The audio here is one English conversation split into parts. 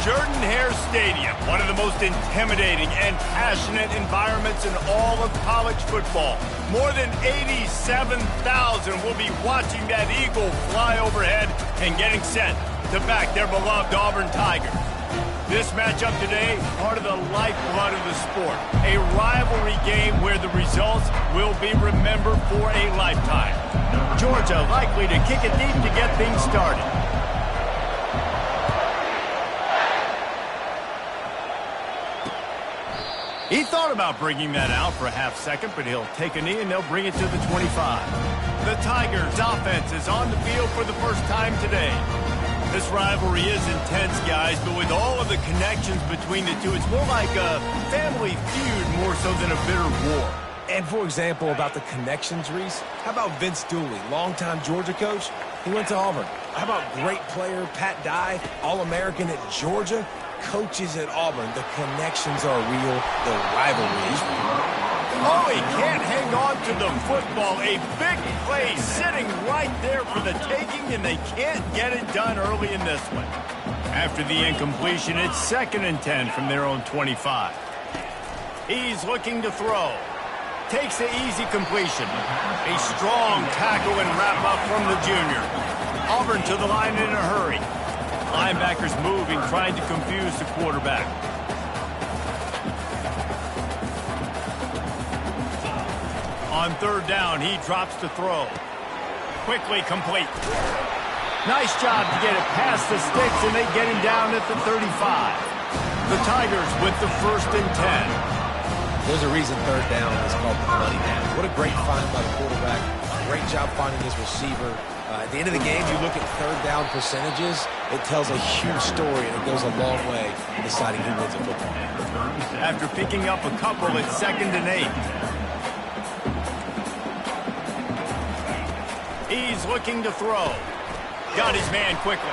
Jordan-Hare Stadium, one of the most intimidating and passionate environments in all of college football. More than 87,000 will be watching that eagle fly overhead and getting set to back their beloved Auburn Tigers. This matchup today, part of the lifeblood of the sport. A rivalry game where the results will be remembered for a lifetime. Georgia likely to kick it deep to get things started. He thought about bringing that out for a half second, but he'll take a knee and they'll bring it to the 25. The Tigers' offense is on the field for the first time today. This rivalry is intense, guys, but with all of the connections between the two, it's more like a family feud more so than a bitter war. And for example, about the connections, Reese, how about Vince Dooley, longtime Georgia coach? He went to Auburn. How about great player Pat Dye, All-American at Georgia? Coaches at Auburn, the connections are real, the rivalry is real. Oh, he can't hang on to the football. A big play sitting right there for the taking, and they can't get it done early in this one. After the incompletion, it's 2nd and 10 from their own 25. He's looking to throw. Takes the easy completion. A strong tackle and wrap up from the junior. Auburn to the line in a hurry. Linebackers moving, trying to confuse the quarterback. On 3rd down, he drops to throw. Quickly complete. Nice job to get it past the sticks, and they get him down at the 35. The Tigers with the 1st and 10. There's a reason 3rd down is called the money down. What a great find by the quarterback. Great job finding his receiver. At the end of the game, you look at 3rd down percentages, it tells a huge story, and it goes a long way in deciding who wins a football game. After picking up a couple, it's 2nd and 8. He's looking to throw. Got his man quickly.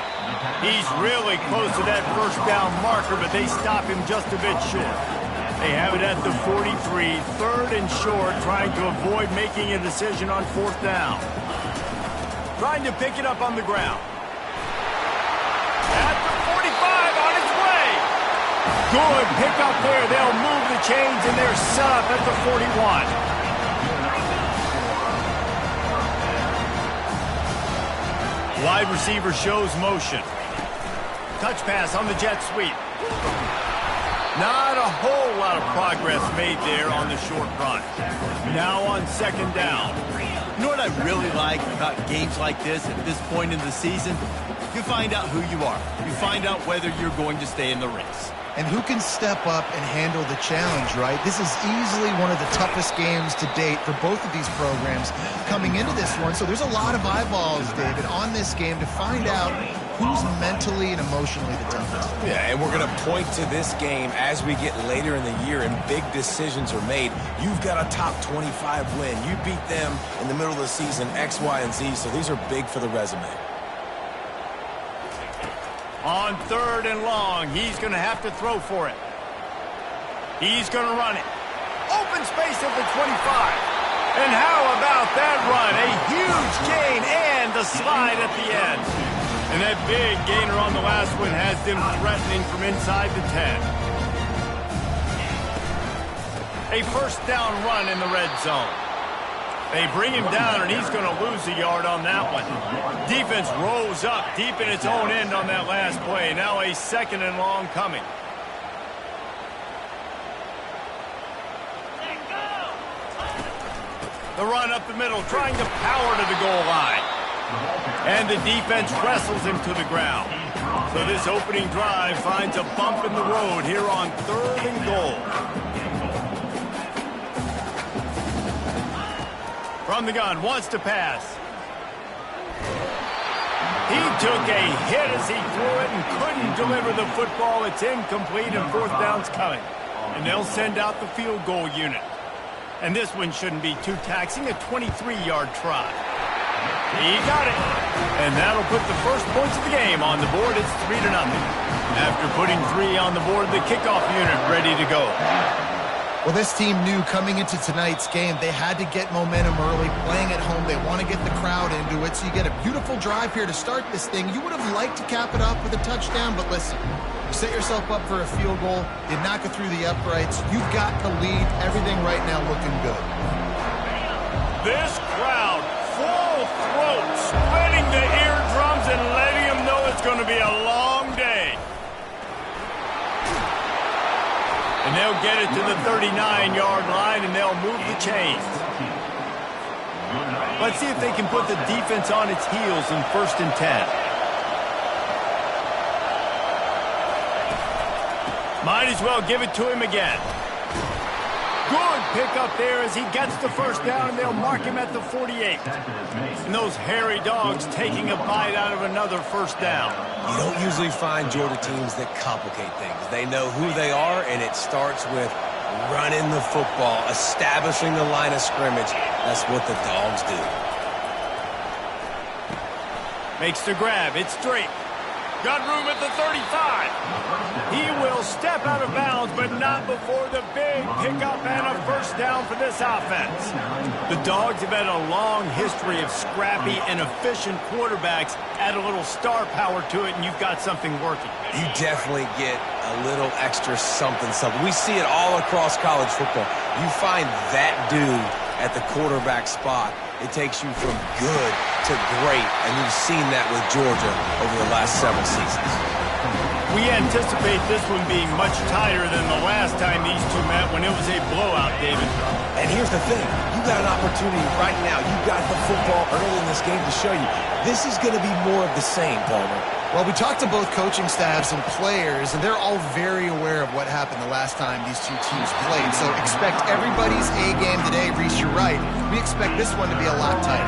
He's really close to that 1st down marker, but they stop him just a bit short. They have it at the 43, 3rd and short, trying to avoid making a decision on 4th down. Trying to pick it up on the ground. At the 45, on its way. Good pick up there. They'll move the chains, and they're set up at the 41. Wide receiver shows motion. Touch pass on the jet sweep. Not a whole lot of progress made there on the short run. Now on 2nd down. You know what I really like about games like this at this point in the season? You find out who you are. You find out whether you're going to stay in the race. And who can step up and handle the challenge, right? This is easily one of the toughest games to date for both of these programs coming into this one. So there's a lot of eyeballs, David, on this game to find out who's mentally and emotionally the toughest. Yeah, and we're going to point to this game as we get later in the year and big decisions are made. You've got a top 25 win. You beat them in the middle of the season, X, Y, and Z, so these are big for the resume. On 3rd and long, he's going to have to throw for it. He's going to run it. Open space at the 25. And how about that run? A huge gain and the slide at the end. And that big gainer on the last one has them threatening from inside the 10. A 1st down run in the red zone. They bring him down, and he's going to lose a yard on that one. Defense rolls up deep in its own end on that last play. Now a 2nd and long coming. The run up the middle, trying to power to the goal line. And the defense wrestles him to the ground. So this opening drive finds a bump in the road here on 3rd and goal. From the gun, wants to pass. He took a hit as he threw it and couldn't deliver the football. It's incomplete, and 4th down's coming. And they'll send out the field goal unit. And this one shouldn't be too taxing, a 23-yard try. He got it. And that'll put the first points of the game on the board. It's 3-0. After putting 3 on the board, the kickoff unit ready to go. Well, this team knew coming into tonight's game they had to get momentum early, playing at home. They want to get the crowd into it, so you get a beautiful drive here to start this thing. You would have liked to cap it off with a touchdown, but listen, you set yourself up for a field goal, you knock it through the uprights, you've got to lead. Everything right now looking good. This crowd, full throat, splitting the eardrums and letting them know it's going to be a long day. And they'll get it to the 39-yard line, and they'll move the chains. Let's see if they can put the defense on its heels in 1st and 10. Might as well give it to him again. Good pickup there as he gets the first down, and they'll mark him at the 48. And those hairy dogs taking a bite out of another first down. You don't usually find Georgia teams that complicate things. They know who they are, and it starts with running the football, establishing the line of scrimmage. That's what the dogs do. Makes the grab. It's straight. Got room at the 35. He will step out of bounds, but not before the big pickup and a first down for this offense. The Dogs have had a long history of scrappy and efficient quarterbacks. Add a little star power to it, and you've got something working. You definitely get a little extra something. We see it all across college football. You find that dude at the quarterback spot, it takes you from good to great, and you've seen that with Georgia over the last several seasons. We anticipate this one being much tighter than the last time these two met when it was a blowout, David. And here's the thing. You got an opportunity right now. You got the football early in this game to show you. This is going to be more of the same, Palmer. Well, we talked to both coaching staffs and players, and they're all very aware of what happened the last time these two teams played. So expect everybody's A game today. Reese, you're right. We expect this one to be a lot tighter.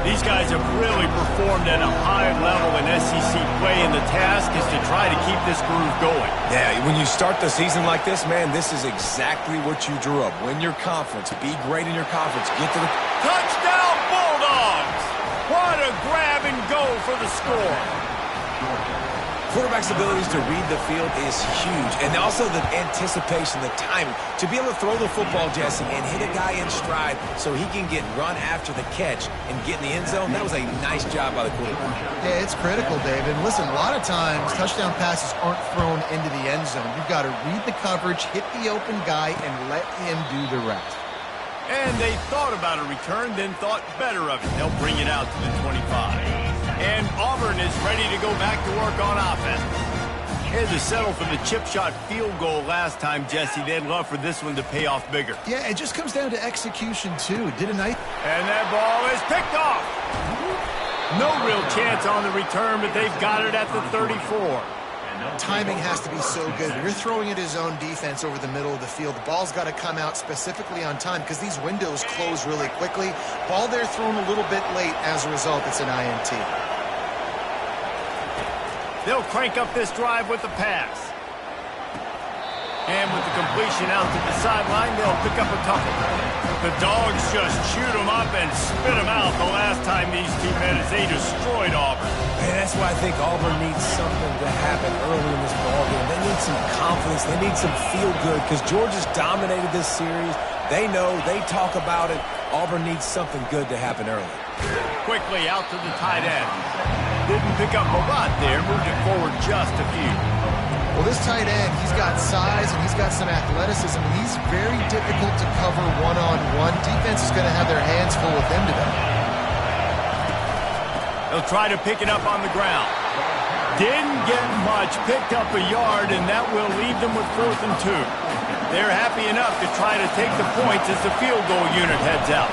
These guys have really performed at a high level in SEC play, and the task is to try to keep this groove going. Yeah, when you start the season like this, man, this is exactly what you drew up. Win your conference. Be great in your conference. Get to the... Touchdown, Bulldogs! What a grab and go for the score. Quarterback's abilities to read the field is huge. And also the anticipation, the timing. To be able to throw the football, Jesse, and hit a guy in stride so he can get run after the catch and get in the end zone, that was a nice job by the quarterback. Yeah, it's critical, David. Listen, a lot of times touchdown passes aren't thrown into the end zone. You've got to read the coverage, hit the open guy, and let him do the rest. And they thought about a return, then thought better of it. They'll bring it out to the 25. And Auburn is ready to go back to work on offense. Had to settle for the chip shot field goal last time, Jesse. They'd love for this one to pay off bigger. Yeah, it just comes down to execution, too. Did a nice... And that ball is picked off. No real chance on the return, but they've got it at the 34. Timing has to be so good. When you're throwing at his own defense over the middle of the field, the ball's got to come out specifically on time because these windows close really quickly. Ball there thrown a little bit late. As a result, it's an INT. They'll crank up this drive with the pass. And with the completion out to the sideline, they'll pick up a couple. The Dogs just shoot them up and spit them out the last time these two met as they destroyed Auburn. And that's why I think Auburn needs something to happen early in this ballgame. They need some confidence. They need some feel-good because Georgia's dominated this series. They know. They talk about it. Auburn needs something good to happen early. Quickly out to the tight end. Didn't pick up a lot there. Moved it forward just a few. Well, this tight end, he's got size and he's got some athleticism, and he's very difficult to cover one-on-one. Defense is going to have their hands full with him today. They'll try to pick it up on the ground. Didn't get much, picked up a yard, and that will leave them with 4th and 2. They're happy enough to try to take the points as the field goal unit heads out.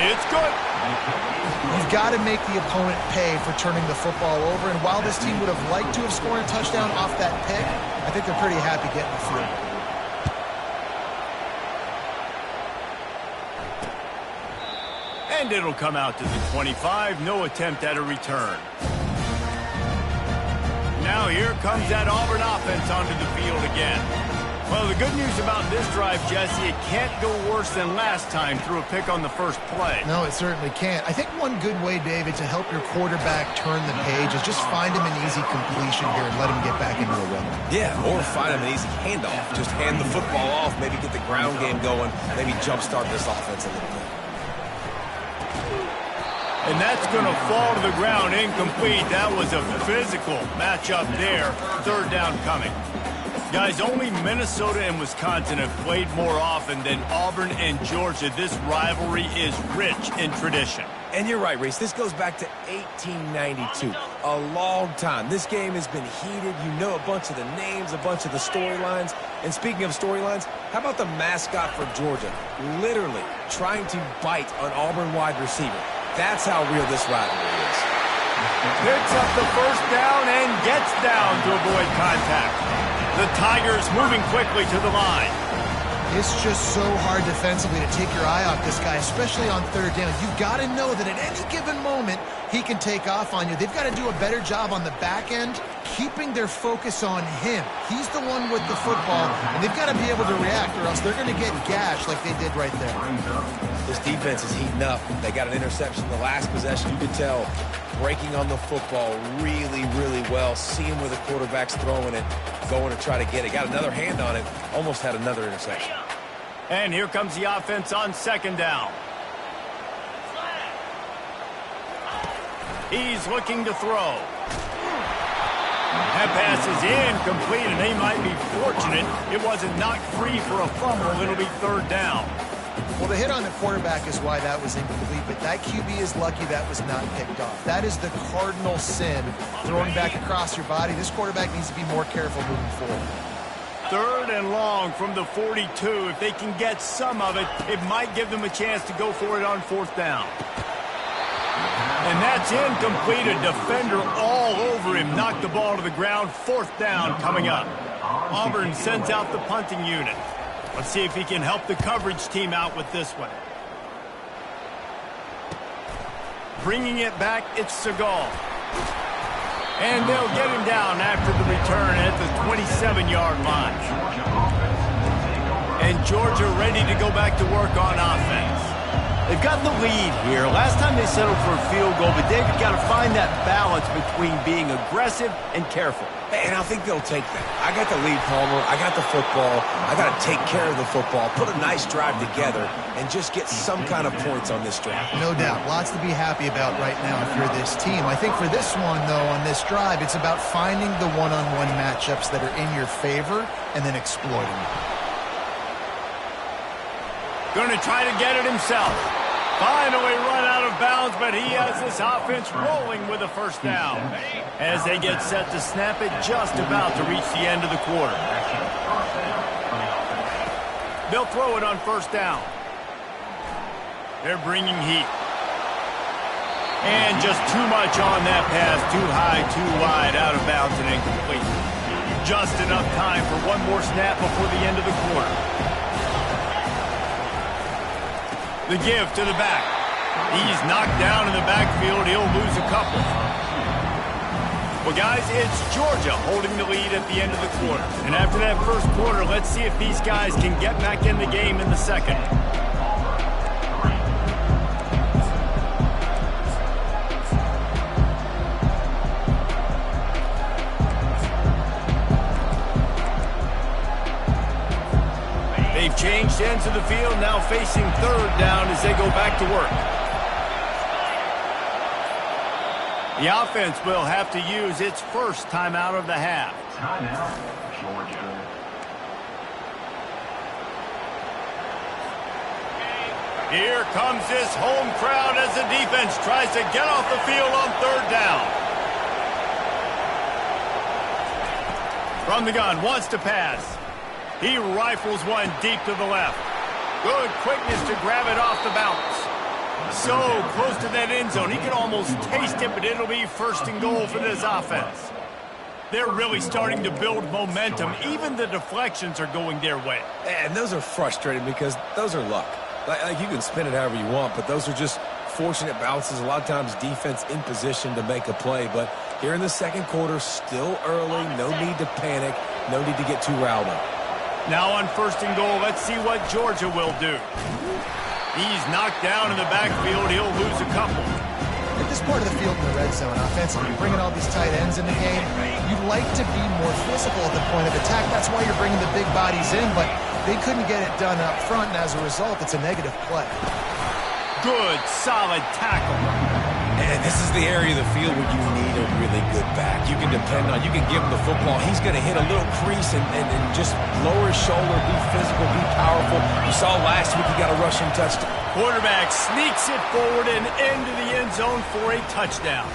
It's good. You've got to make the opponent pay for turning the football over, and while this team would have liked to have scored a touchdown off that pick, I think they're pretty happy getting the field goal. And it'll come out to the 25. No attempt at a return. Now here comes that Auburn offense onto the field again. Well, the good news about this drive, Jesse, it can't go worse than last time through a pick on the first play. No, it certainly can't. I think one good way, David, to help your quarterback turn the page is just find him an easy completion here and let him get back into a rhythm. Yeah, or find him an easy handoff. Just hand the football off, maybe get the ground game going, maybe jumpstart this offense a little bit. And that's going to fall to the ground incomplete. That was a physical matchup there. Third down coming. Guys, only Minnesota and Wisconsin have played more often than Auburn and Georgia. This rivalry is rich in tradition. And you're right, Reese. This goes back to 1892. A long time. This game has been heated. You know a bunch of the names, a bunch of the storylines. And speaking of storylines, how about the mascot for Georgia? Literally trying to bite an Auburn wide receiver. That's how real this rivalry is. Picks up the first down and gets down to avoid contact. The Tigers moving quickly to the line. It's just so hard defensively to take your eye off this guy, especially on third down. You've got to know that at any given moment, he can take off on you. They've got to do a better job on the back end, keeping their focus on him. He's the one with the football, and they've got to be able to react or else they're going to get gashed like they did right there. This defense is heating up. They got an interception the last possession. You could tell breaking on the football really, really well, seeing where the quarterback's throwing it, going to try to get it. Got another hand on it, almost had another interception. And here comes the offense on second down. He's looking to throw. That pass is incomplete, and they might be fortunate it wasn't knocked free for a fumble. It'll be third down. Well, the hit on the quarterback is why that was incomplete, but that QB is lucky that was not picked off. That is the cardinal sin, throwing back across your body. This quarterback needs to be more careful moving forward. Third and long from the 42. If they can get some of it, it might give them a chance to go for it on fourth down. And that's incomplete. A defender all over him. Knocked the ball to the ground. Fourth down coming up. Auburn sends out the punting unit. Let's see if he can help the coverage team out with this one. Bringing it back, it's Segal. And they'll get him down after the return at the 27-yard line. And Georgia ready to go back to work on offense. They've got the lead here. Last time they settled for a field goal, but they've got to find that balance between being aggressive and careful. And I think they'll take that. I got the lead, Palmer. I got the football. I got to take care of the football, put a nice drive together, and just get some kind of points on this drive. No doubt. Lots to be happy about right now if you're this team. I think for this one, though, on this drive, it's about finding the one-on-one matchups that are in your favor and then exploiting them. Going to try to get it himself. Finally run out of bounds, but he has this offense rolling with a first down. As they get set to snap it, just about to reach the end of the quarter. They'll throw it on first down. They're bringing heat. And just too much on that pass. Too high, too wide, out of bounds and incomplete. Just enough time for one more snap before the end of the quarter. The give to the back. He's knocked down in the backfield. He'll lose a couple. Well, guys, it's Georgia holding the lead at the end of the quarter. And after that first quarter, let's see if these guys can get back in the game in the second. They've changed ends of the field, now facing third down as they go back to work. The offense will have to use its first timeout of the half. Timeout, Georgia. Here comes this home crowd as the defense tries to get off the field on third down. From the gun, wants to pass. He rifles one deep to the left. Good quickness to grab it off the bounce. So close to that end zone. He can almost taste it, but it'll be first and goal for this offense. They're really starting to build momentum. Even the deflections are going their way. And those are frustrating because those are luck. Like you can spin it however you want, but those are just fortunate bounces. A lot of times defense in position to make a play. But here in the second quarter, still early, no need to panic, no need to get too riled up. Now on 1st and goal, let's see what Georgia will do. He's knocked down in the backfield. He'll lose a couple. At this part of the field in the red zone, offensively, you're bringing all these tight ends in the game. You'd like to be more physical at the point of attack. That's why you're bringing the big bodies in, but they couldn't get it done up front, and as a result, it's a negative play. Good, solid tackle. And this is the area of the field where you need a really good back. You can depend on, you can give him the football. He's going to hit a little crease and just lower his shoulder, be physical, be powerful. You saw last week he got a rushing touchdown. Quarterback sneaks it forward and into the end zone for a touchdown.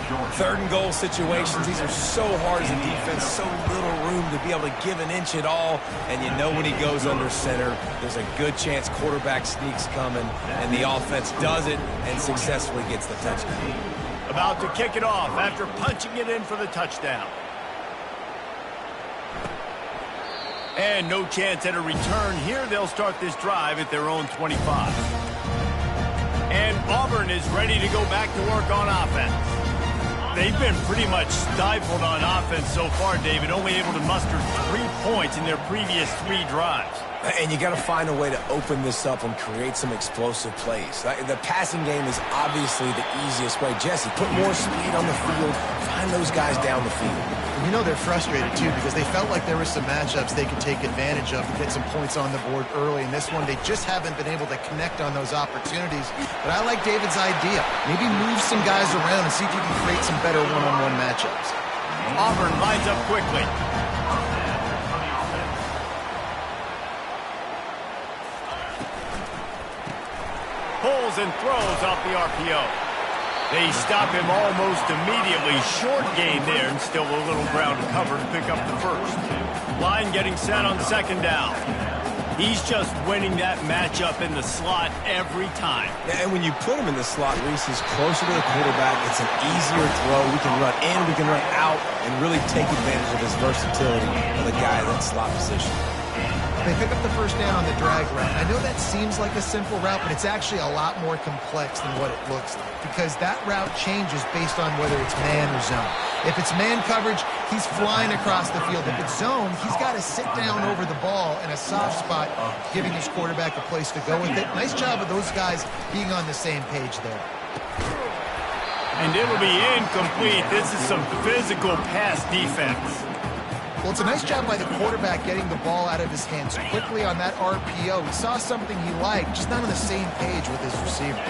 3rd and goal situations, these are so hard as a defense, so little room to be able to give an inch at all. And you know when he goes under center, there's a good chance quarterback sneaks coming, and the offense does it and successfully gets the touchdown. About to kick it off after punching it in for the touchdown. And no chance at a return here. They'll start this drive at their own 25. And Auburn is ready to go back to work on offense. They've been pretty much stifled on offense so far, David, only able to muster 3 points in their previous 3 drives. And you got to find a way to open this up and create some explosive plays. The passing game is obviously the easiest way. Jesse, put more speed on the field. Find those guys down the field. You know they're frustrated, too, because they felt like there were some matchups they could take advantage of and get some points on the board early. In this one, they just haven't been able to connect on those opportunities. But I like David's idea. Maybe move some guys around and see if you can create some better one-on-one matchups. Auburn lines up quickly. Pulls and throws off the RPO. They stop him almost immediately. Short gain there, and still a little ground to cover to pick up the first. Line getting set on 2nd down. He's just winning that matchup in the slot every time. And when you put him in the slot, Reese is closer to the quarterback. It's an easier throw. We can run in, we can run out, and really take advantage of his versatility of the guy in that slot position. They pick up the 1st down on the drag route. I know that seems like a simple route, but it's actually a lot more complex than what it looks like because that route changes based on whether it's man or zone. If it's man coverage, he's flying across the field. If it's zone, he's got to sit down over the ball in a soft spot, giving his quarterback a place to go with it. Nice job of those guys being on the same page there. And it'll be incomplete. This is some physical pass defense. Well, it's a nice job by the quarterback getting the ball out of his hands quickly on that RPO. He saw something he liked, just not on the same page with his receiver.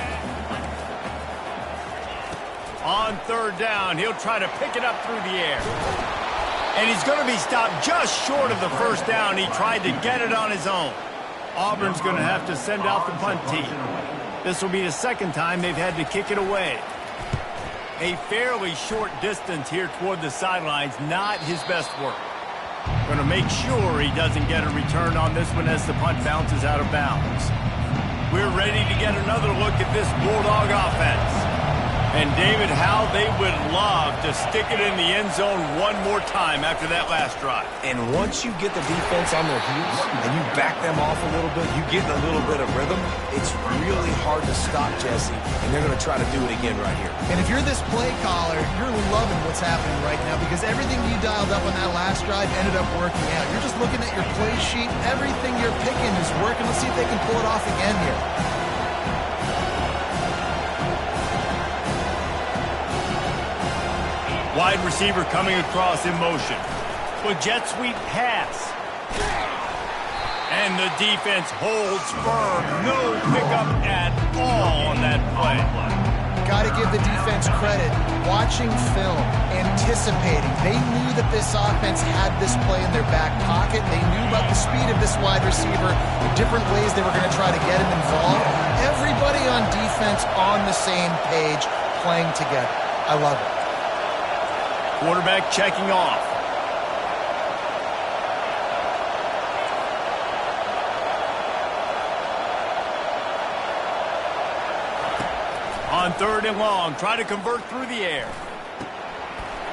On 3rd down, he'll try to pick it up through the air. And he's going to be stopped just short of the 1st down. He tried to get it on his own. Auburn's going to have to send out the punt team. This will be the 2nd time they've had to kick it away. A fairly short distance here toward the sidelines, not his best work. Going to make sure he doesn't get a return on this one as the punt bounces out of bounds. We're ready to get another look at this Bulldog offense. And, David, how they would love to stick it in the end zone one more time after that last drive. And once you get the defense on their heels and you back them off a little bit, you get a little bit of rhythm, it's really hard to stop, Jesse, and they're going to try to do it again right here. And if you're this play caller, you're loving what's happening right now because everything you dialed up on that last drive ended up working out. You're just looking at your play sheet. Everything you're picking is working. Let's see if they can pull it off again here. Wide receiver coming across in motion. A jet sweep pass. And the defense holds firm. No pickup at all on that play. Got to give the defense credit. Watching film, anticipating. They knew that this offense had this play in their back pocket. They knew about the speed of this wide receiver, the different ways they were going to try to get him involved. Everybody on defense on the same page, playing together. I love it. Quarterback checking off. On 3rd and long, try to convert through the air.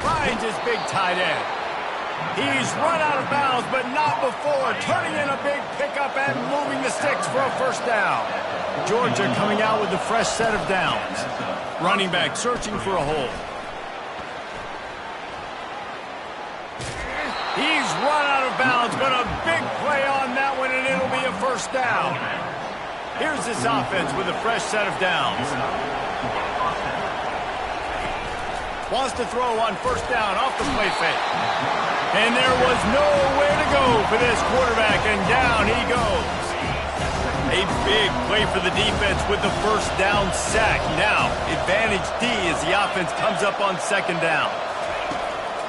Finds his big tight end. He's run out of bounds, but not before turning in a big pickup and moving the sticks for a 1st down. Georgia coming out with a fresh set of downs. Running back searching for a hole. He's run out of of bounds, but a big play on that one, and it'll be a first down. Here's this offense with a fresh set of downs. Wants to throw on first down off the play fake. And there was nowhere to go for this quarterback, and down he goes. A big play for the defense with the first down sack. Now, advantage D as the offense comes up on second down.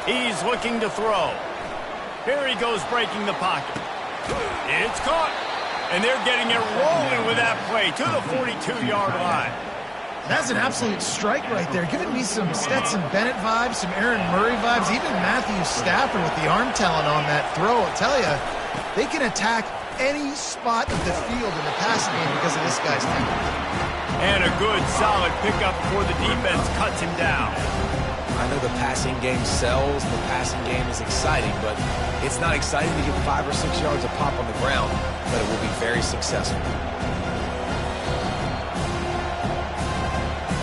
He's looking to throw. Here he goes breaking the pocket. It's caught. And they're getting it rolling with that play to the 42-yard line. That's an absolute strike right there. Giving me some Stetson Bennett vibes, some Aaron Murray vibes, even Matthew Stafford with the arm talent on that throw. I'll tell you, they can attack any spot of the field in the passing game because of this guy's talent. And a good, solid pickup before the defense cuts him down. I know the passing game sells, the passing game is exciting, but it's not exciting to get 5 or 6 yards of pop on the ground, but it will be very successful.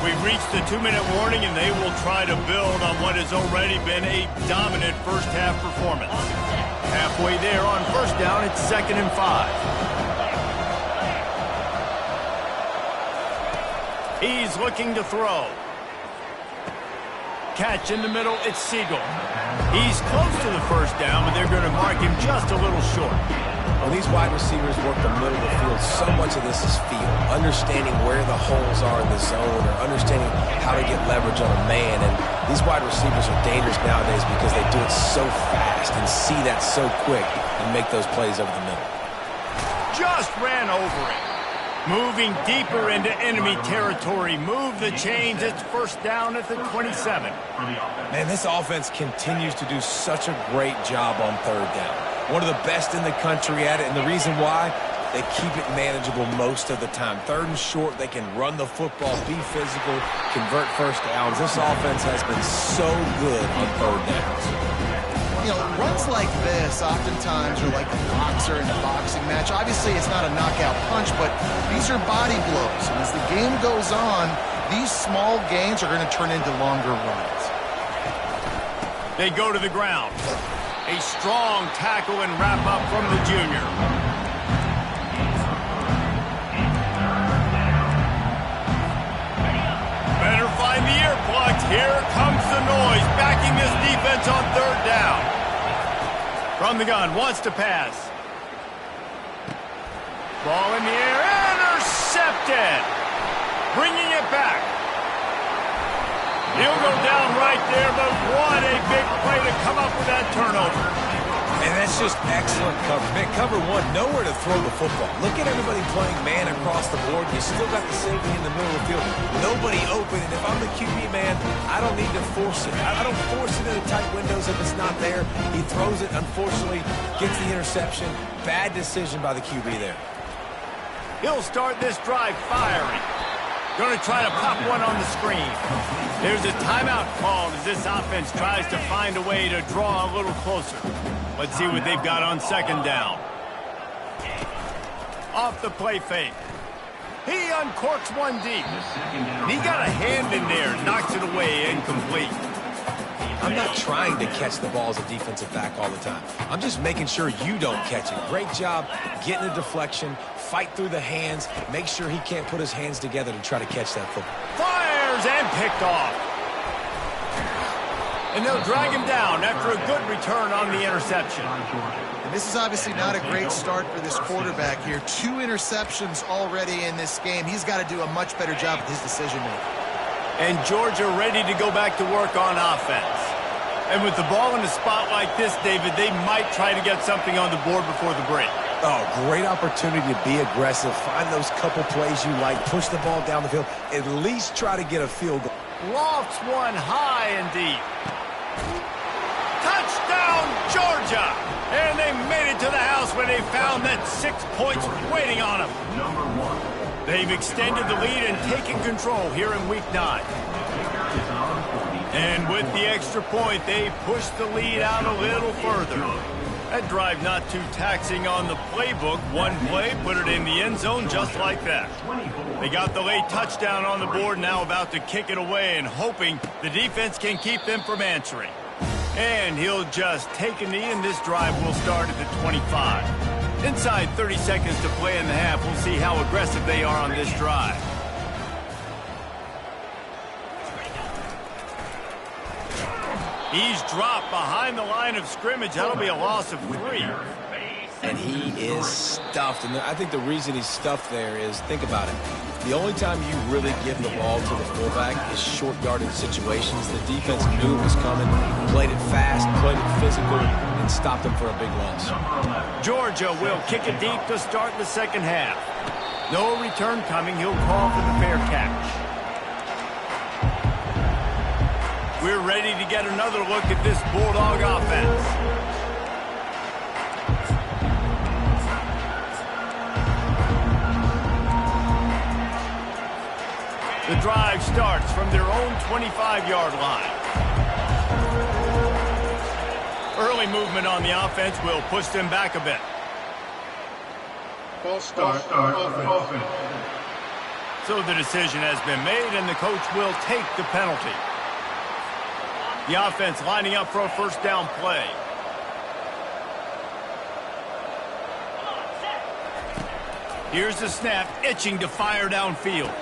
We've reached the 2-minute warning, and they will try to build on what has already been a dominant first-half performance. Halfway there on first down, it's 2nd and 5. He's looking to throw. Catch in the middle, it's Siegel. He's close to the first down, but they're going to mark him just a little short. When these wide receivers work the middle of the field, so much of this is feel. Understanding where the holes are in the zone or understanding how to get leverage on a man. And these wide receivers are dangerous nowadays because they do it so fast and see that so quick and make those plays over the middle. Just ran over it. Moving deeper into enemy territory. Move the chains. It's first down at the 27. Man, this offense continues to do such a great job on third down. One of the best in the country at it, and the reason why, they keep it manageable most of the time. 3rd and short, they can run the football, be physical, convert first downs. This offense has been so good on third downs. You know, runs like this oftentimes are like a boxer in a boxing match. Obviously, it's not a knockout punch, but these are body blows. And as the game goes on, these small gains are going to turn into longer runs. They go to the ground. A strong tackle and wrap-up from the junior. Better find the earplugs. Here comes the noise, backing this defense on third down. From the gun, wants to pass. Ball in the air, intercepted. Bringing it back. He'll go down right there, but what a big play to come up with that turnover. And that's just excellent cover. Man, cover one, nowhere to throw the football. Look at everybody playing man across the board. You still got the safety in the middle of the field. Nobody open, and if I'm the QB man, I don't need to force it. I don't force it into tight windows if it's not there. He throws it, unfortunately, gets the interception. Bad decision by the QB there. He'll start this drive firing. Going to try to pop one on the screen. There's a timeout called as this offense tries to find a way to draw a little closer. Let's see what they've got on second down. Off the play fake. He uncorks one deep. He got a hand in there, knocks it away, incomplete. I'm not trying to catch the ball as a defensive back all the time. I'm just making sure you don't catch it. Great job getting a deflection, fight through the hands, make sure he can't put his hands together to try to catch that football. Fires and picked off. And they'll drag him down after a good return on the interception. And this is obviously not a great start for this quarterback here. 2 interceptions already in this game. He's got to do a much better job with his decision-making. And Georgia ready to go back to work on offense. And with the ball in a spot like this, David, they might try to get something on the board before the break. Oh, great opportunity to be aggressive. Find those couple plays you like. Push the ball down the field. At least try to get a field goal. Lofts one high and deep. Touchdown, Georgia! And they made it to the house when they found that 6 points waiting on them. They've extended the lead and taken control here in Week 9. And with the extra point, they pushed the lead out a little further. That drive not too taxing on the playbook. One play, put it in the end zone just like that. They got the late touchdown on the board, now about to kick it away and hoping the defense can keep them from answering. And he'll just take a knee, and this drive will start at the 25. Inside 30 seconds to play in the half. We'll see how aggressive they are on this drive. He's dropped behind the line of scrimmage. That'll be a loss of 3. And he is stuffed. And I think the reason he's stuffed there is, think about it. The only time you really give the ball to the fullback is short yardage situations. The defense knew it was coming, played it fast, played it physical, and stopped him for a big loss. Georgia will kick it deep to start the second half. No return coming. He'll call for the fair catch. We're ready to get another look at this Bulldog offense. The drive starts from their own 25-yard line. Early movement on the offense will push them back a bit. False start. Offense. So the decision has been made, and the coach will take the penalty. The offense lining up for a first down play. Here's the snap, itching to fire downfield.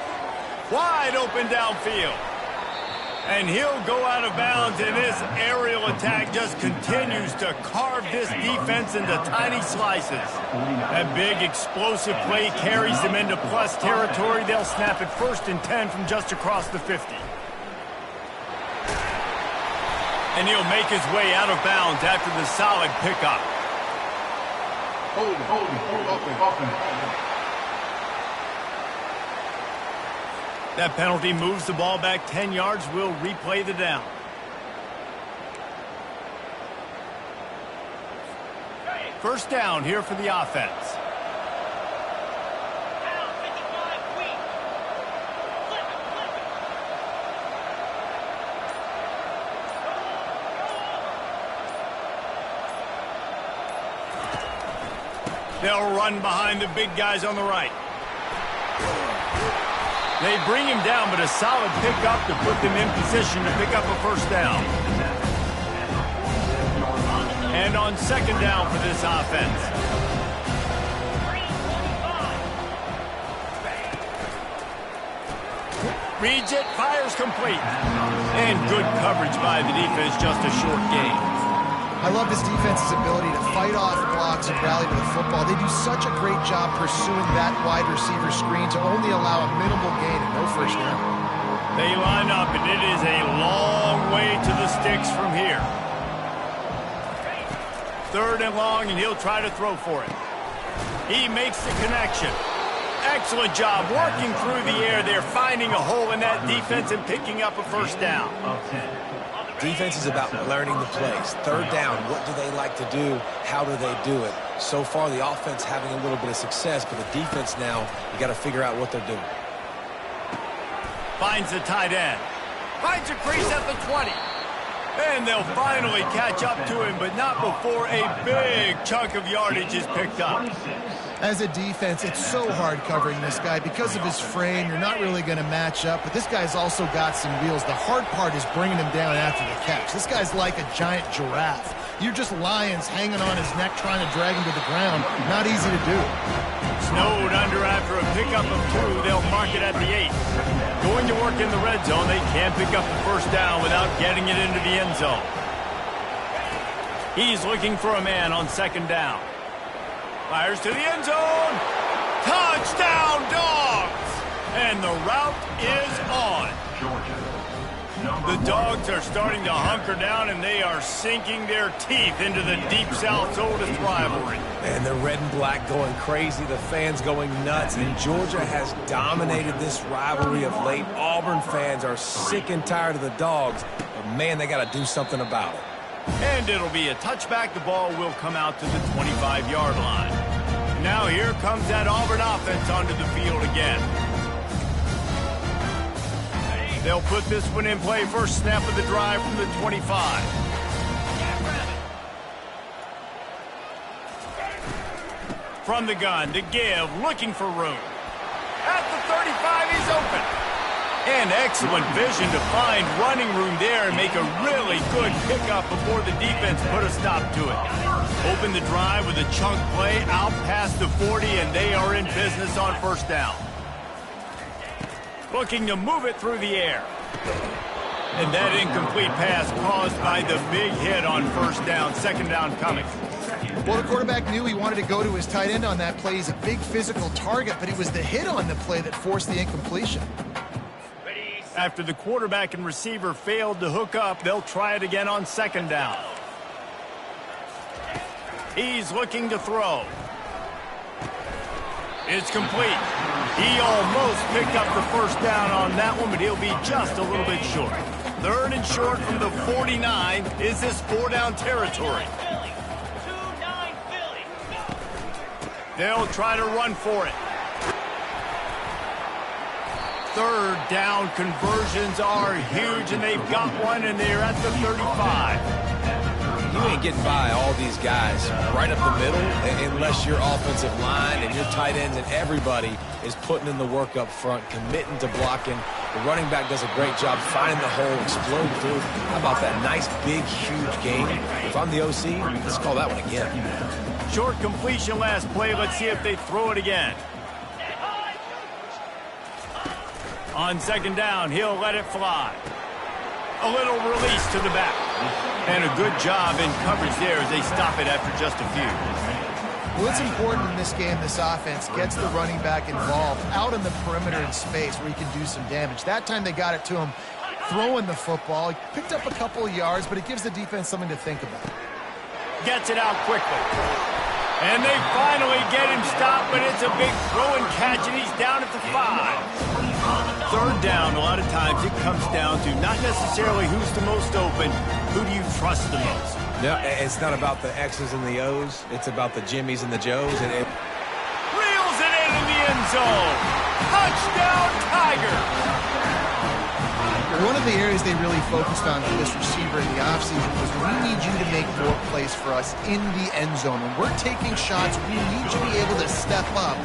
Wide open downfield. And he'll go out of bounds, and this aerial attack just continues to carve this defense into tiny slices. That big explosive play carries them into plus territory. They'll snap it 1st and 10 from just across the 50. And he'll make his way out of bounds after the solid pickup. Hold offense. That penalty moves the ball back 10 yards. We'll replay the down. First down here for the offense. They'll run behind the big guys on the right. They bring him down, but a solid pickup to put them in position to pick up a first down. And on second down for this offense. Reads it, fires complete. And good coverage by the defense, just a short gain. I love this defense's ability to fight off blocks and rally to the football. They do such a great job pursuing that wide receiver screen to only allow a minimal gain and no first down. They line up, and it is a long way to the sticks from here. 3rd and long, and he'll try to throw for it. He makes the connection. Excellent job working through the air there, finding a hole in that defense and picking up a first down. Defense is about learning the plays. 3rd down, what do they like to do? How do they do it? So far, the offense having a little bit of success, but the defense now, you got to figure out what they're doing. Finds the tight end. Finds a crease at the 20. And they'll finally catch up to him, but not before a big chunk of yardage is picked up. As a defense, it's so hard covering this guy. Because of his frame, you're not really going to match up, but this guy's also got some wheels. The hard part is bringing him down after the catch. This guy's like a giant giraffe. You're just lions hanging on his neck trying to drag him to the ground. Not easy to do. Snowed under after a pickup of 2. They'll mark it at the 8. Going to work in the red zone. They can't pick up the first down without getting it into the end zone. He's looking for a man on second down. Fires to the end zone. Touchdown, Dogs! And the route is on. The Dogs are starting to hunker down, and they are sinking their teeth into the Deep South's oldest rivalry. And the red and black going crazy, the fans going nuts, and Georgia has dominated this rivalry of late. Auburn fans are sick and tired of the Dogs, but man, they got to do something about it. And it'll be a touchback. The ball will come out to the 25-yard line. Now here comes that Auburn offense onto the field again. They'll put this one in play. First snap of the drive from the 25. From the gun to give, looking for room. At the 35, he's open. And excellent vision to find running room there and make a really good pickup before the defense put a stop to it. Open the drive with a chunk play out past the 40, and they are in business on first down. Looking to move it through the air. And that incomplete pass caused by the big hit on first down. Second down coming. Well, the quarterback knew he wanted to go to his tight end on that play. He's a big physical target, but it was the hit on the play that forced the incompletion. After the quarterback and receiver failed to hook up, they'll try it again on second down. He's looking to throw. It's complete. He almost picked up the first down on that one, but he'll be just a little bit short. Third and short from the 49. Is this four-down territory? They'll try to run for it. Third down conversions are huge, and they've got one, and they're at the 35. You ain't getting by all these guys right up the middle unless your offensive line and your tight ends and everybody is putting in the work up front, committing to blocking. The running back does a great job finding the hole, exploding through. How about that nice, big, huge game? If I'm the OC, let's call that one again. Short completion last play. Let's see if they throw it again. On second down, he'll let it fly. A little release to the back. And a good job in coverage there as they stop it after just a few. Well, it's important in this game, this offense gets the running back involved out in the perimeter in space where he can do some damage. That time they got it to him throwing the football. He picked up a couple of yards, but it gives the defense something to think about. Gets it out quickly. And they finally get him stopped, but it's a big throw and catch, and he's down at the 5. Third down, a lot of times it comes down to not necessarily who's the most open, who do you trust the most? No, it's not about the X's and the O's. It's about the Jimmys and the Joes. And it reels it into the end zone. Touchdown, Tiger! One of the areas they really focused on for this receiver in the offseason was we need you to make more plays for us in the end zone. When we're taking shots, we need you to be able to step up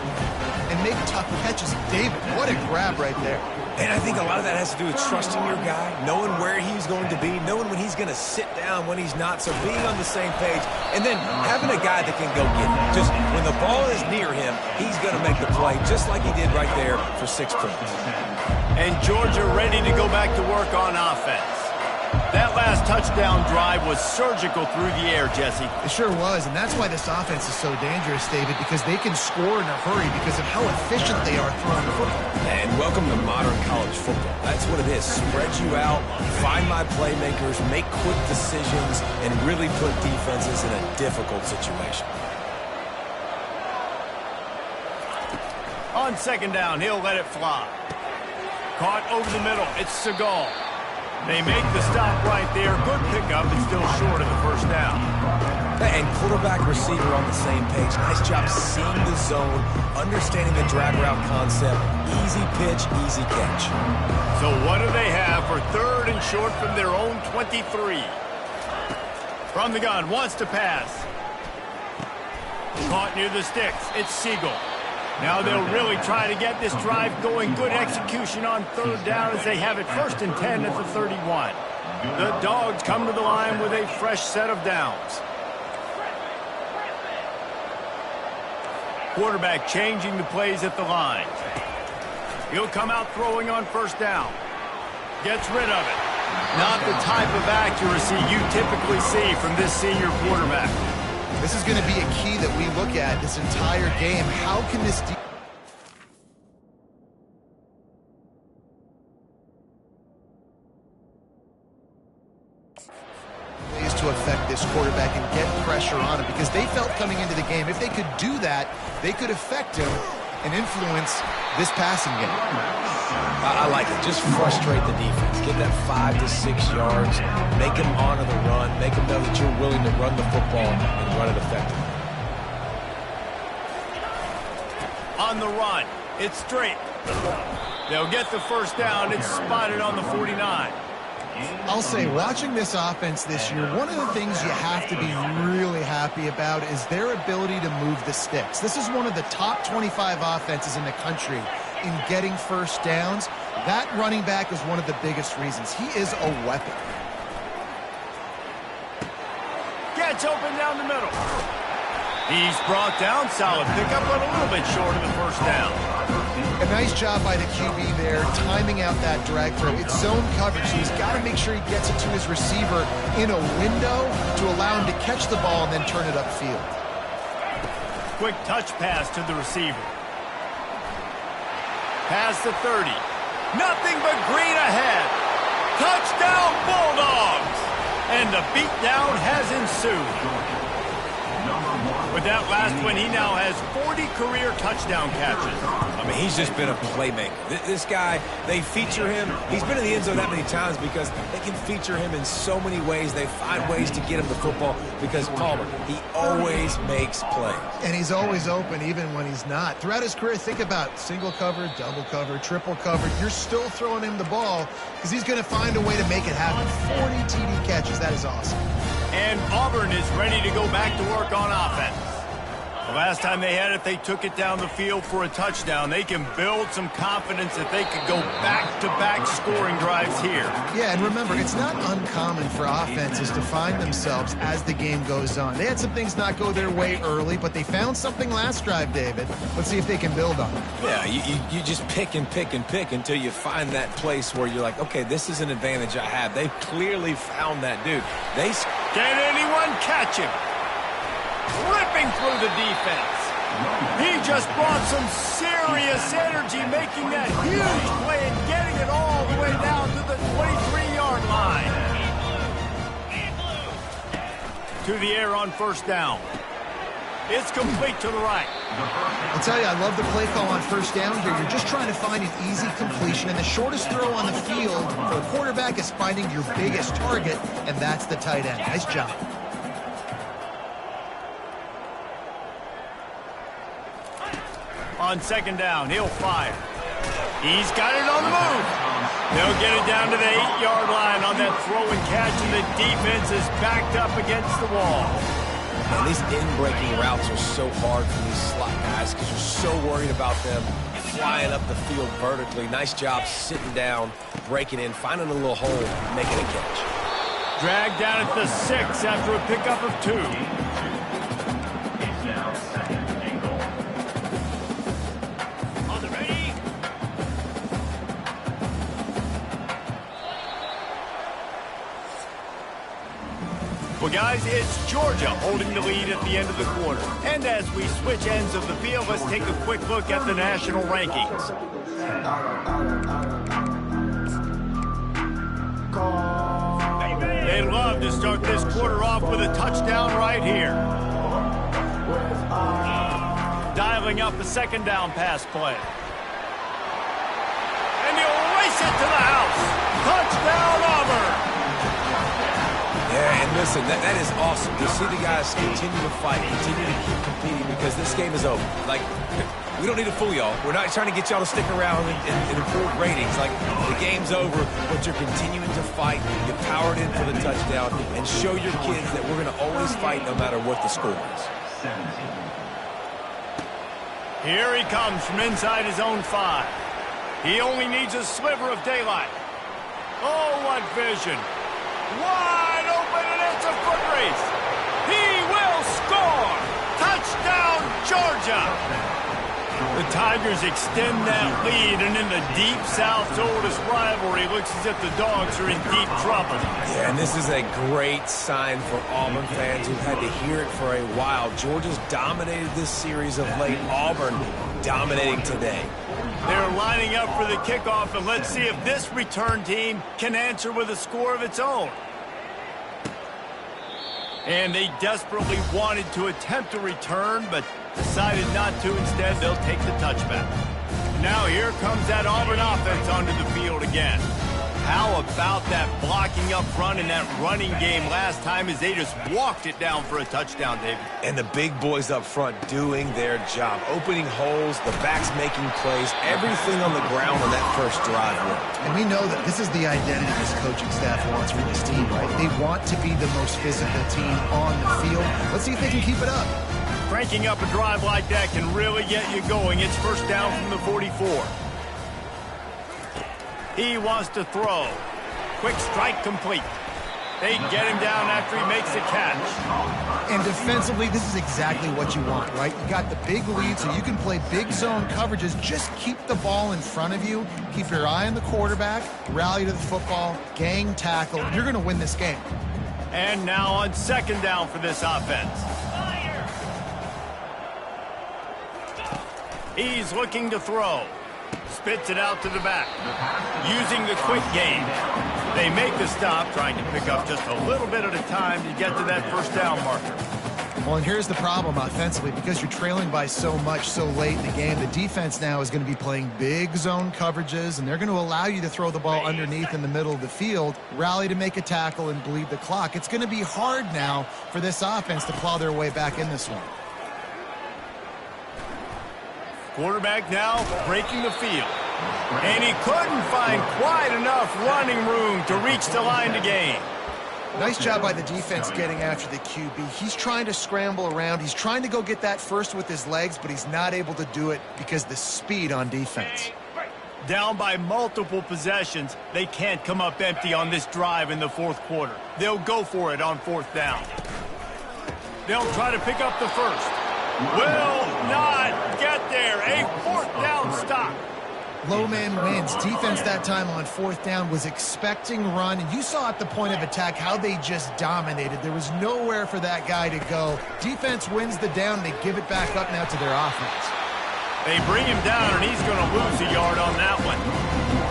and make tough catches. David, what a grab right there. And I think a lot of that has to do with trusting your guy, knowing where he's going to be, knowing when he's going to sit down, when he's not, so being on the same page, and then having a guy that can go get it. Just when the ball is near him, he's going to make the play, just like he did right there for 6 points. And Georgia ready to go back to work on offense. That last touchdown drive was surgical through the air, Jesse. It sure was, and that's why this offense is so dangerous, David, because they can score in a hurry because of how efficient they are throwing the football. And welcome to modern college football. That's what it is. Spread you out, find my playmakers, make quick decisions, and really put defenses in a difficult situation. On second down, he'll let it fly. Caught over the middle. It's Segal. They make the stop right there. Good pickup and still short of the first down. And quarterback, receiver on the same page. Nice job seeing the zone, understanding the drag route concept. Easy pitch, easy catch. So what do they have for third and short from their own 23? From the gun, wants to pass. Caught near the sticks. It's Siegel. Now they'll really try to get this drive going. Good execution on third down as they have it 1st and 10 at the 31. The Dogs come to the line with a fresh set of downs. Quarterback changing the plays at the line. He'll come out throwing on first down. Gets rid of it. Not the type of accuracy you typically see from this senior quarterback. This is going to be a key that we look at this entire game. How can this ways to affect this quarterback and get pressure on him, because they felt coming into the game, if they could do that, they could affect him and influence this passing game. I like it. Just frustrate the defense. Get that 5 to 6 yards. Make them honor the run. Make them know that you're willing to run the football and run it effectively. On the run, it's straight. They'll get the first down. It's spotted on the 49. I'll say, watching this offense this year, one of the things you have to be really happy about is their ability to move the sticks. This is one of the top 25 offenses in the country in getting first downs, that running back is one of the biggest reasons. He is a weapon. Gets open down the middle. He's brought down. Solid pickup, but a little bit short of the first down. A nice job by the QB there, timing out that drag throw. It's zone coverage, so he's got to make sure he gets it to his receiver in a window to allow him to catch the ball and then turn it upfield. Quick touch pass to the receiver. Pass to 30. Nothing but green ahead. Touchdown Bulldogs! And the beatdown has ensued. With that last one, he now has 40 career touchdown catches. I mean, he's just been a playmaker. This guy, they feature him. He's been in the end zone that many times because they can feature him in so many ways. They find ways to get him the football because Palmer, he always makes plays. And he's always open even when he's not. Throughout his career, think about single cover, double cover, triple cover. You're still throwing him the ball because he's going to find a way to make it happen. 40 TD catches. That is awesome. And Auburn is ready to go back to work on offense. The last time they had it, they took it down the field for a touchdown. They can build some confidence that they could go back-to-back scoring drives here. Yeah, and remember, it's not uncommon for offenses to find themselves as the game goes on. They had some things not go their way early, but they found something last drive, David. Let's see if they can build on it. Yeah, you just pick and pick and pick until you find that place where you're like, okay, this is an advantage I have. They've clearly found that dude. Can anyone catch him? Ripping through the defense. He just brought some serious energy, making that huge play and getting it all the way down to the 23-yard line. To the air on first down. It's complete to the right. I'll tell you, I love the play call on first down here. You're just trying to find an easy completion, and the shortest throw on the field for the quarterback is finding your biggest target, and that's the tight end. Nice job. On second down, he'll fire. He's got it on the move. They'll get it down to the 8-yard line on that throw and catch, and the defense is backed up against the wall. And these in-breaking routes are so hard for these slot guys because you're so worried about them flying up the field vertically. Nice job sitting down, breaking in, finding a little hole, making a catch. Dragged down at the 6 after a pickup of 2. Well, guys, it's Georgia holding the lead at the end of the quarter. And as we switch ends of the field, let's take a quick look at the national rankings. They'd love to start this quarter off with a touchdown right here. Dialing up a second down pass play. And he'll race it to the house. Touchdown, Auburn! Yeah, and listen, that is awesome to see the guys continue to fight, continue to keep competing because this game is over. Like, we don't need to fool y'all. We're not trying to get y'all to stick around and improve ratings. Like, the game's over, but you're continuing to fight. You powered in for the touchdown and show your kids that we're going to always fight no matter what the score is. Here he comes from inside his own 5. He only needs a sliver of daylight. Oh, what vision. Wide open, and it's a foot race. He will score. Touchdown, Georgia. The Tigers extend that lead, and in the Deep South's oldest rivalry, looks as if the Dogs are in deep trouble. Yeah, and this is a great sign for Auburn fans who've had to hear it for a while. Georgia's dominated this series of late. Auburn dominating today. They're lining up for the kickoff, and let's see if this return team can answer with a score of its own. And they desperately wanted to attempt a return, but decided not to. Instead, they'll take the touchback. Now here comes that Auburn offense onto the field again. How about that blocking up front and that running game last time as they just walked it down for a touchdown, David? And the big boys up front doing their job, opening holes, the backs making plays, everything on the ground on that first drive worked. And we know that this is the identity this coaching staff wants for this team, right? They want to be the most physical team on the field. Let's see if they can keep it up. Cranking up a drive like that can really get you going. It's first down from the 44. He wants to throw. Quick strike complete. They get him down after he makes the catch. And defensively, this is exactly what you want, right? You got the big lead, so you can play big zone coverages. Just keep the ball in front of you. Keep your eye on the quarterback. Rally to the football. Gang tackle. You're going to win this game. And now on second down for this offense. He's looking to throw. Spits it out to the back. Using the quick game. They make the stop, trying to pick up just a little bit at a time to get to that first down marker. Well, and here's the problem offensively. Because you're trailing by so much so late in the game, the defense now is going to be playing big zone coverages, and they're going to allow you to throw the ball underneath in the middle of the field, rally to make a tackle, and bleed the clock. It's going to be hard now for this offense to claw their way back in this one. Quarterback now breaking the field. And he couldn't find quite enough running room to reach the line to gain. Nice job by the defense getting after the QB. He's trying to scramble around. He's trying to go get that first with his legs, but he's not able to do it because of the speed on defense. Down by multiple possessions, they can't come up empty on this drive in the fourth quarter. They'll go for it on fourth down. They'll try to pick up the first. Will not get there. A fourth down stop. Low man wins. Defense that time on fourth down was expecting run, and you saw at the point of attack how they just dominated. There was nowhere for that guy to go. Defense wins the down. They give it back up now to their offense. They bring him down, and he's going to lose a yard on that one.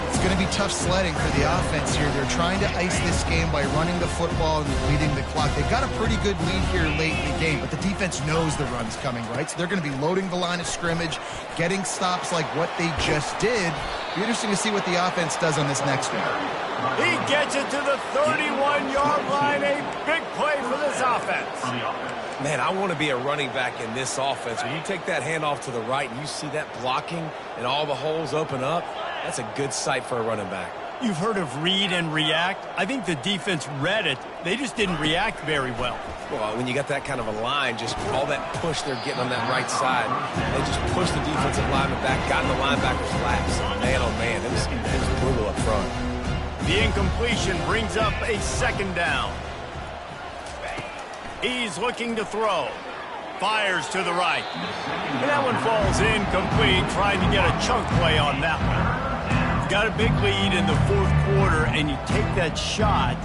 It's going to be tough sledding for the offense here. They're trying to ice this game by running the football and leading the clock. They've got a pretty good lead here late in the game, but the defense knows the run's coming, right? So they're going to be loading the line of scrimmage, getting stops like what they just did. Be interesting to see what the offense does on this next one. He gets it to the 31-yard line. A big play for this offense. Man, I want to be a running back in this offense. When you take that handoff to the right and you see that blocking and all the holes open up, that's a good sight for a running back. You've heard of read and react. I think the defense read it. They just didn't react very well. Well, when you got that kind of a line, just all that push they're getting on that right side, they just pushed the defensive lineman back, got in the linebacker's laps. Man, oh man, it was brutal up front. The incompletion brings up a second down. He's looking to throw. Fires to the right. And that one falls incomplete, trying to get a chunk play on that one. You've got a big lead in the fourth quarter, and you take that shot,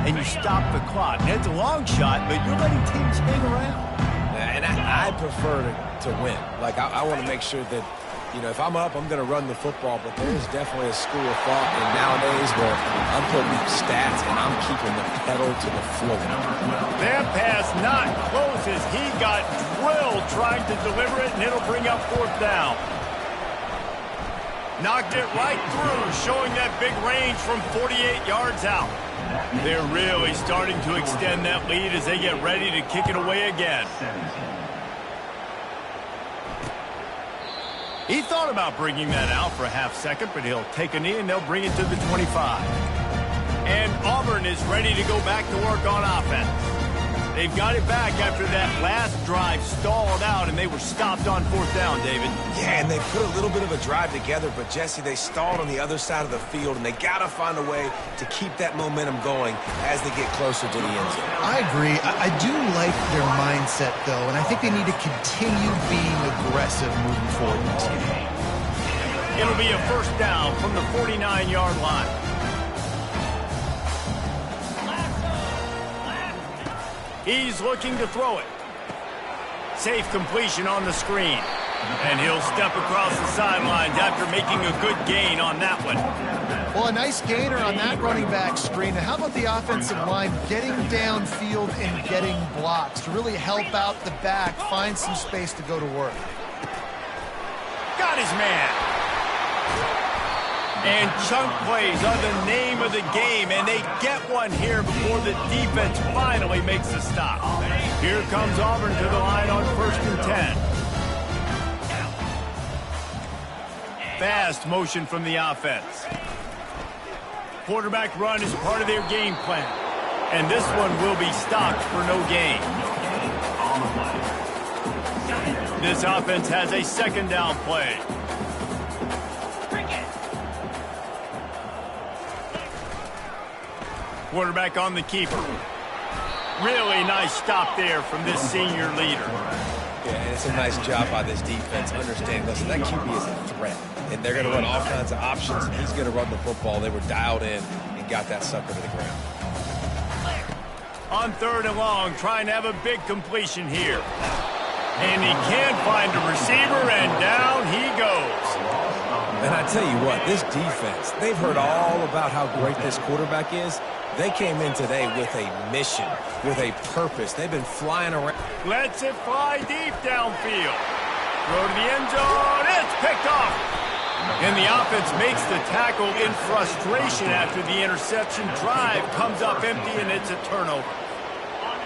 and you stop the clock. And it's a long shot, but you're letting teams hang around. And I prefer to win. Like, I want to make sure that, you know, if I'm up, I'm going to run the football, but there's definitely a school of thought in nowadays where I'm putting up stats and I'm keeping the pedal to the floor. That pass not close as he got drilled trying to deliver it, and it'll bring up fourth down. Knocked it right through, showing that big range from 48 yards out. They're really starting to extend that lead as they get ready to kick it away again. He thought about bringing that out for a half second, but he'll take a knee and they'll bring it to the 25. And Auburn is ready to go back to work on offense. They've got it back after that last drive stalled out, and they were stopped on fourth down, David. Yeah, and they put a little bit of a drive together, but, Jesse, they stalled on the other side of the field, and they got to find a way to keep that momentum going as they get closer to the end zone. I agree. I do like their mindset, though, and I think they need to continue being aggressive moving forward in this game. It'll be a first down from the 49-yard line. He's looking to throw it. Safe completion on the screen. And he'll step across the sidelines after making a good gain on that one. Well, a nice gainer on that running back screen. Now, how about the offensive line getting downfield and getting blocks to really help out the back, find some space to go to work? Got his man. And chunk plays are the name of the game, and they get one here before the defense finally makes a stop. Here comes Auburn to the line on 1st and 10. Fast motion from the offense. Quarterback run is part of their game plan, and this one will be stopped for no gain. This offense has a second down play. Quarterback on the keeper. Really nice stop there from this senior leader. Yeah, and it's a nice job by this defense understanding, listen, that QB is a threat. And they're going to run all kinds of options, and he's going to run the football. They were dialed in and got that sucker to the ground. On 3rd and long, trying to have a big completion here. And he can't find a receiver, and down he goes. And I tell you what, this defense, they've heard all about how great this quarterback is. They came in today with a mission, with a purpose. They've been flying around. Lets it fly deep downfield. Throw to the end zone. It's picked off. And the offense makes the tackle in frustration after the interception. Drive comes up empty, and it's a turnover.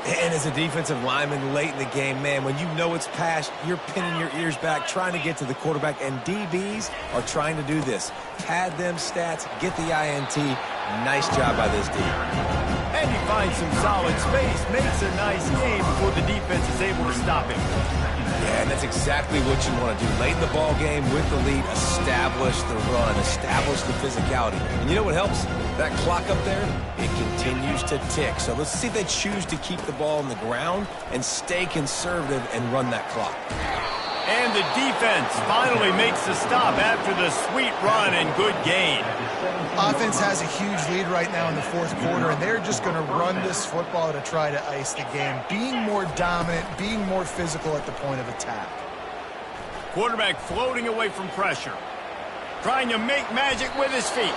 And as a defensive lineman late in the game, man, when you know it's past, you're pinning your ears back, trying to get to the quarterback, and DBs are trying to do this. Pad them stats, get the INT. Nice job by this D. And he finds some solid space, makes a nice game before the defense is able to stop him. Yeah, and that's exactly what you want to do. Late in the ball game with the lead, establish the run, establish the physicality. And you know what helps? That clock up there, it continues to tick. So let's see if they choose to keep the ball on the ground and stay conservative and run that clock. And the defense finally makes the stop after the sweet run and good gain. Offense has a huge lead right now in the 4th quarter, and they're just going to run this football to try to ice the game. Being more dominant, being more physical at the point of attack. Quarterback floating away from pressure. Trying to make magic with his feet.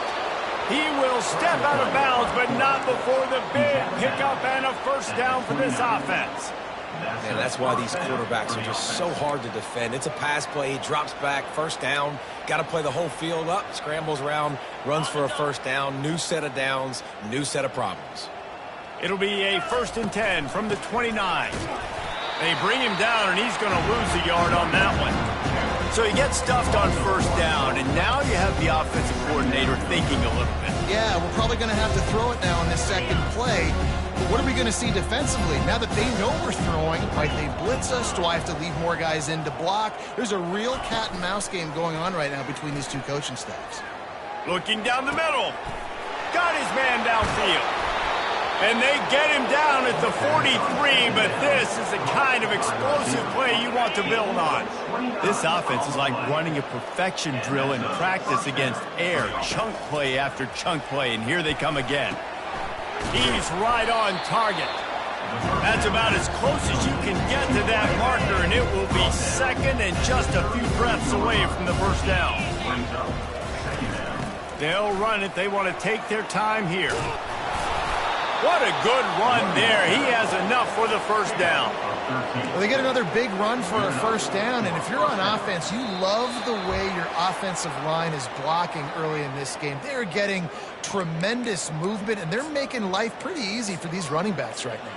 He will step out of bounds, but not before the big pickup and a first down for this offense. And that's why these quarterbacks are just so hard to defend. It's a pass play. He drops back, first down. Got to play the whole field up, scrambles around, runs for a first down. New set of downs, new set of problems. It'll be a 1st and 10 from the 29. They bring him down, and he's going to lose a yard on that one. So he gets stuffed on first down, and now you have the offensive coordinator thinking a little bit. Yeah, we're probably going to have to throw it now in this second play. But what are we going to see defensively? Now that they know we're throwing, might they blitz us? Do I have to leave more guys in to block? There's a real cat and mouse game going on right now between these two coaching staffs. Looking down the middle. Got his man downfield. And they get him down at the 43, but this is the kind of explosive play you want to build on. This offense is like running a perfection drill in practice against air. Chunk play after chunk play, and here they come again. He's right on target. That's about as close as you can get to that marker, and it will be second and just a few breaths away from the first down. They'll run it. They want to take their time here. What a good run there. He has enough for the first down. Well, they get another big run for a first down, and if you're on offense, you love the way your offensive line is blocking early in this game. They're getting tremendous movement, and they're making life pretty easy for these running backs right now.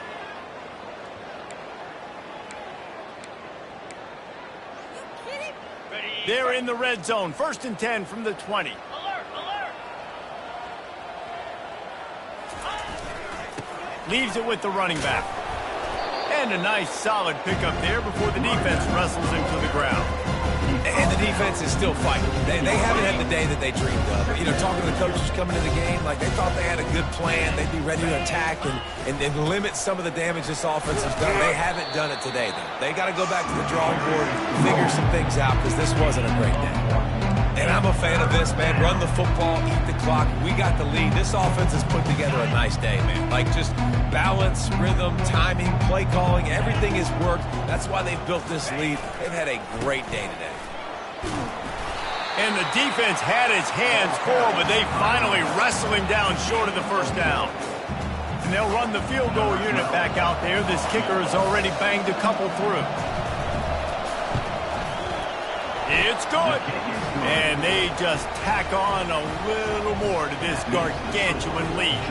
They're in the red zone. 1st and 10 from the 20. Leaves it with the running back. And a nice solid pickup there before the defense wrestles him to the ground. And the defense is still fighting. They haven't had the day that they dreamed of. You know, talking to the coaches coming into the game, like they thought they had a good plan. They'd be ready to attack and limit some of the damage this offense has done. They haven't done it today, though. They got to go back to the drawing board, figure some things out, because this wasn't a great day. And I'm a fan of this, man. Run the football, eat the clock. We got the lead. This offense has put together a nice day, man. Like just balance, rhythm, timing, play calling, everything has worked. That's why they've built this lead. They've had a great day today. And the defense had his hands full, but they finally wrestle him down short of the first down. And they'll run the field goal unit back out there. This kicker has already banged a couple through. It's good. And they just tack on a little more to this gargantuan lead.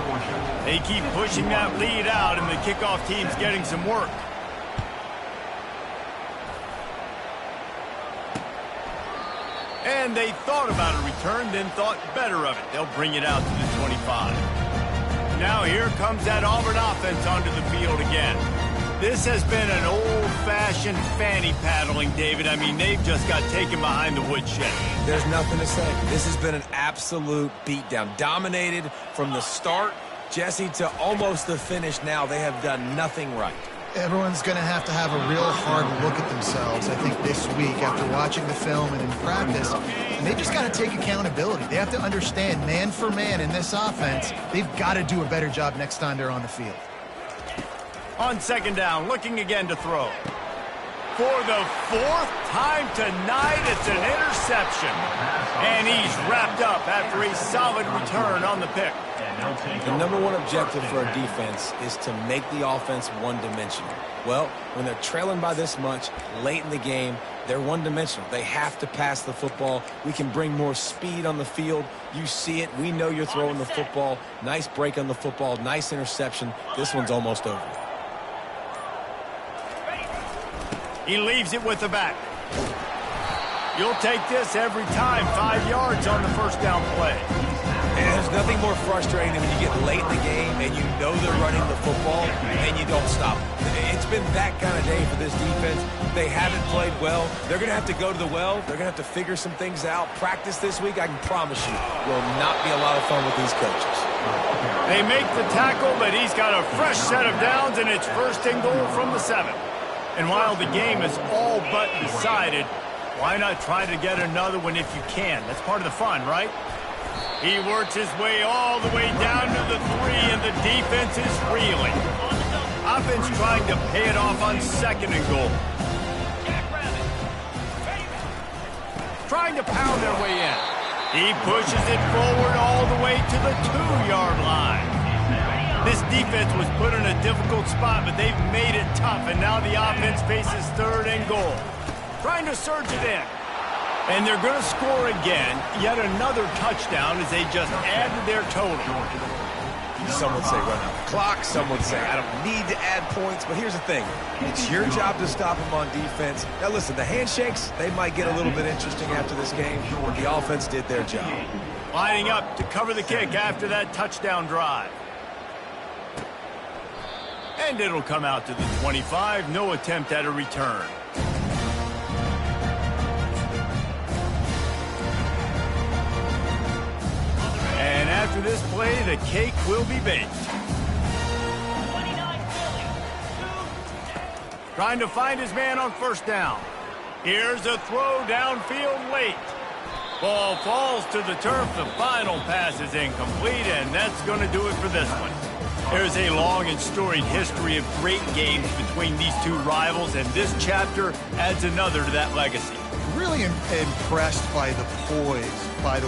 They keep pushing that lead out, and the kickoff team's getting some work. And they thought about a return, then thought better of it. They'll bring it out to the 25. Now here comes that Auburn offense onto the field again. This has been an old-fashioned fanny paddling, David. I mean, they've just got taken behind the woodshed. There's nothing to say. This has been an absolute beatdown. Dominated from the start Jesse, to almost the finish now, they have done nothing right. Everyone's going to have a real hard look at themselves, I think, this week after watching the film and in practice. And they just got to take accountability. They have to understand, man for man in this offense, they've got to do a better job next time they're on the field. On second down, looking again to throw. For the fourth time tonight, it's an interception. And he's wrapped up after a solid return on the pick. The number one objective for a defense is to make the offense one-dimensional. Well, when they're trailing by this much late in the game, they're one-dimensional. They have to pass the football. We can bring more speed on the field. You see it. We know you're throwing the football. Nice break on the football. Nice interception. This one's almost over. He leaves it with the back. You'll take this every time. 5 yards on the first down play. And there's nothing more frustrating than when you get late in the game and you know they're running the football and you don't stop them. It's been that kind of day for this defense. They haven't played well. They're going to have to go to the well. They're going to have to figure some things out. Practice this week, I can promise you, will not be a lot of fun with these coaches. They make the tackle, but he's got a fresh set of downs, and it's first and goal from the 7. And while the game is all but decided, why not try to get another one if you can? That's part of the fun, right? He works his way all the way down to the 3, and the defense is reeling. Offense trying to pay it off on second and goal. Trying to pound their way in. He pushes it forward all the way to the 2-yard line. This defense was put in a difficult spot, but they've made it tough, and now the offense faces third and goal. Trying to surge it in. And they're going to score again, yet another touchdown as they just add to their total. Some would say run out the clock. Some would say I don't need to add points. But here's the thing. It's your job to stop them on defense. Now, listen, the handshakes, they might get a little bit interesting after this game. The offense did their job. Lining up to cover the kick after that touchdown drive. And it'll come out to the 25. No attempt at a return. And after this play, the cake will be baked. Trying to find his man on first down. Here's a throw downfield late. Ball falls to the turf. The final pass is incomplete, and that's going to do it for this one. There's a long and storied history of great games between these two rivals, and this chapter adds another to that legacy. Really impressed by the poise, by the